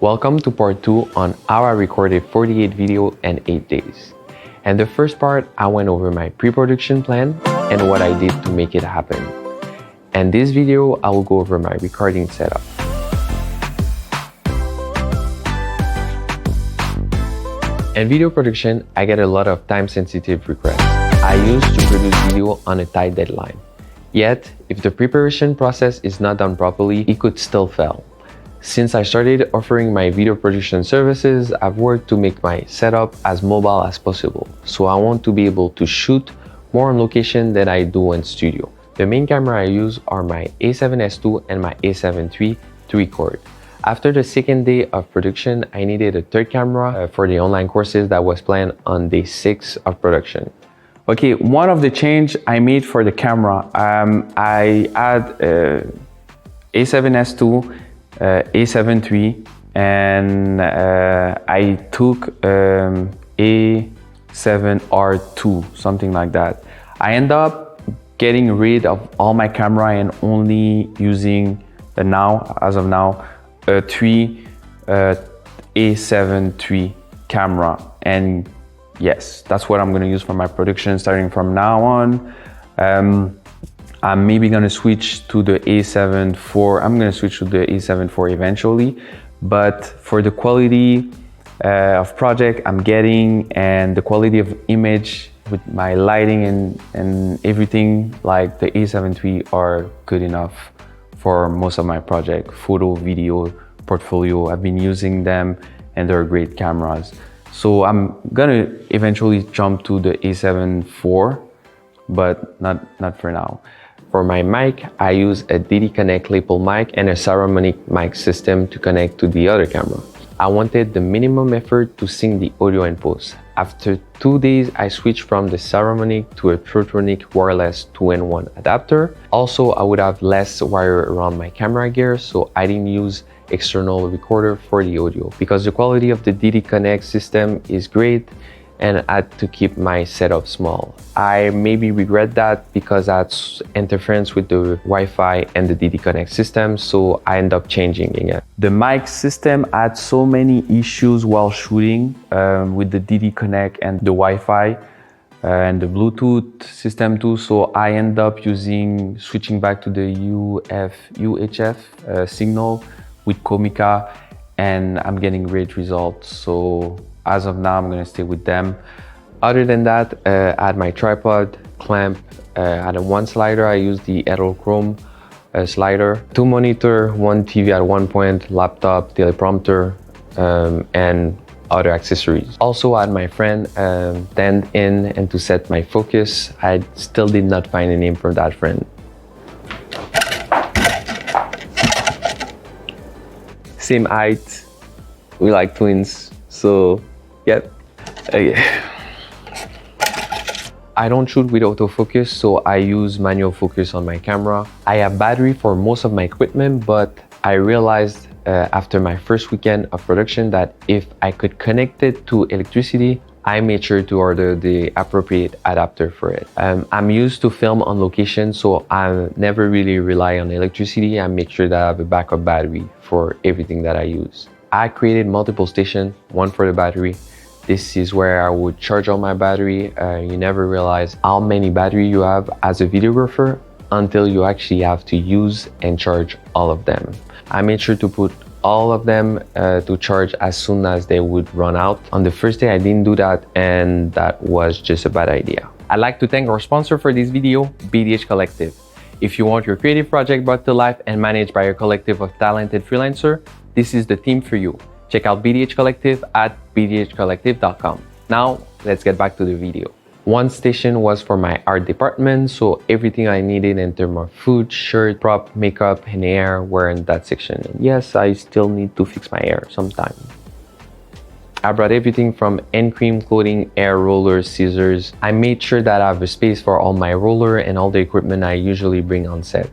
Welcome to part 2 on how I recorded 48 video in 8 days. And the first part, I went over my pre-production plan and what I did to make it happen. And this video, I will go over my recording setup. In video production, I get a lot of time-sensitive requests. I used to produce video on a tight deadline. Yet, if the preparation process is not done properly, it could still fail. Since I started offering my video production services, I've worked to make my setup as mobile as possible. So I want to be able to shoot more on location than I do in studio. The main camera I use are my A7S II and my A7 III to record. After the second day of production, I needed a third camera for the online courses that was planned on day 6 of production. Okay, one of the change I made for the camera, I add A7S II, A7 III, and I took A7R II, something like that. I end up getting rid of all my camera and only using as of now, a A7 III camera. And yes, that's what I'm gonna use for my production starting from now on. I'm maybe gonna switch to the A7 IV. I'm gonna switch to the A7 IV eventually, but for the quality of project I'm getting and the quality of image with my lighting and everything, like the A7 III are good enough for most of my project, photo, video, portfolio. I've been using them and they're great cameras. So I'm gonna eventually jump to the A7 IV, but not for now. For my mic, I use a DD Connect lapel mic and a Saramonic mic system to connect to the other camera. I wanted the minimum effort to sync the audio in post. After 2 days, I switched from the Saramonic to a Protronic wireless 2-in-1 adapter. Also, I would have less wire around my camera gear, so I didn't use external recorder for the audio because the quality of the DD Connect system is great and I had to keep my setup small. I maybe regret that because that's interference with the Wi-Fi and the DD Connect system, so I end up changing it. The mic system had so many issues while shooting with the DD Connect and the Wi-Fi and the Bluetooth system too, so I end up switching back to the UHF signal with Komica, and I'm getting great results. So as of now, I'm gonna stay with them. Other than that, I had my tripod, clamp, I had one slider. I used the Edelchrome slider, 2 monitor, 1 TV at one point, laptop, teleprompter, and other accessories. Also, I had my friend stand in and to set my focus. I still did not find a name for that friend. Same height, we like twins, so yep. I don't shoot with autofocus, so I use manual focus on my camera. I have battery for most of my equipment, but I realized after my first weekend of production that if I could connect it to electricity, I made sure to order the appropriate adapter for it. I'm used to film on location, so I never really rely on electricity. I make sure that I have a backup battery for everything that I use. I created multiple stations, one for the battery. This is where I would charge all my battery. You never realize how many battery you have as a videographer until you actually have to use and charge all of them. I made sure to put all of them to charge as soon as they would run out. On the first day, I didn't do that, and that was just a bad idea. I'd like to thank our sponsor for this video, BDH Collective. If you want your creative project brought to life and managed by a collective of talented freelancers, this is the team for you. Check out BDH Collective at bdhcollective.com. Now, let's get back to the video. One station was for my art department, so everything I needed in terms of food, shirt, prop, makeup, and hair were in that section. And yes, I still need to fix my hair sometime. I brought everything from hand cream, clothing, hair rollers, scissors. I made sure that I have a space for all my roller and all the equipment I usually bring on set.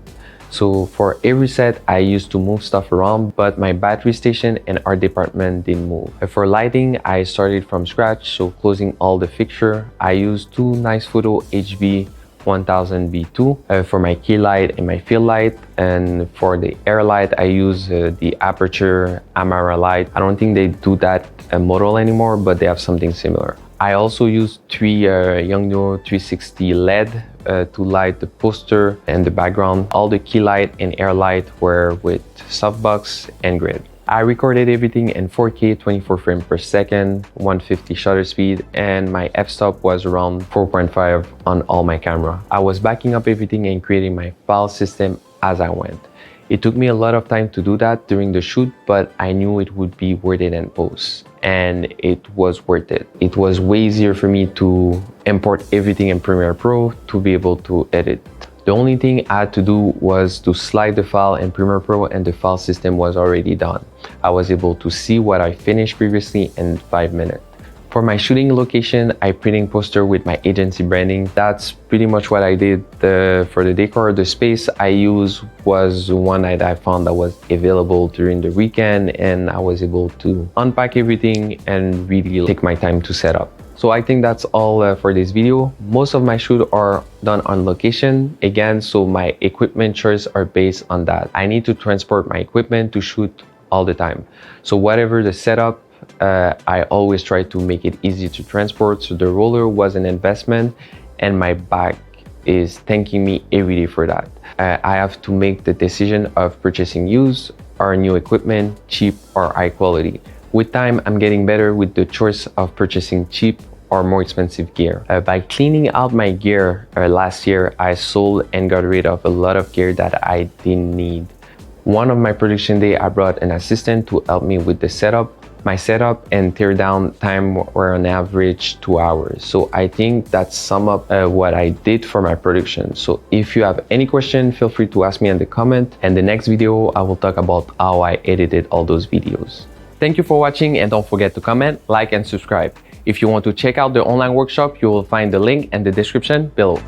So for every set, I used to move stuff around, but my battery station and art department didn't move. For lighting, I started from scratch, so closing all the fixture. I used 2 Nice Photo HV 1000 B2 for my key light and my field light. And for the air light, I use the Aputure Amara light. I don't think they do that model anymore, but they have something similar. I also use 3 Yongnuo 360 LED to light the poster and the background. All the key light and air light were with softbox and grid. I recorded everything in 4K 24 frames per second, 150 shutter speed, and my f-stop was around 4.5 on all my camera. I was backing up everything and creating my file system as I went. It took me a lot of time to do that during the shoot, but I knew it would be worth it in post, and it was worth it. It was way easier for me to import everything in Premiere Pro to be able to edit. The only thing I had to do was to slide the file in Premiere Pro and the file system was already done. I was able to see what I finished previously in 5 minutes. For my shooting location, I printing poster with my agency branding. That's pretty much what I did. For the decor, the space I used was one that I found that was available during the weekend, and I was able to unpack everything and really take my time to set up. So I think that's all for this video. Most of my shoots are done on location again, so my equipment choices are based on that. I need to transport my equipment to shoot all the time. So whatever the setup, I always try to make it easy to transport. So the roller was an investment and my bag is thanking me every day for that. I have to make the decision of purchasing used or new equipment, cheap or high quality. With time, I'm getting better with the choice of purchasing cheap or more expensive gear. By cleaning out my gear last year, I sold and got rid of a lot of gear that I didn't need. One of my production day, I brought an assistant to help me with the setup. My setup and tear down time were on average 2 hours. So I think that sums up what I did for my production. So if you have any question, feel free to ask me in the comment. And the next video, I will talk about how I edited all those videos. Thank you for watching and don't forget to comment, like and subscribe. If you want to check out the online workshop, you will find the link in the description below.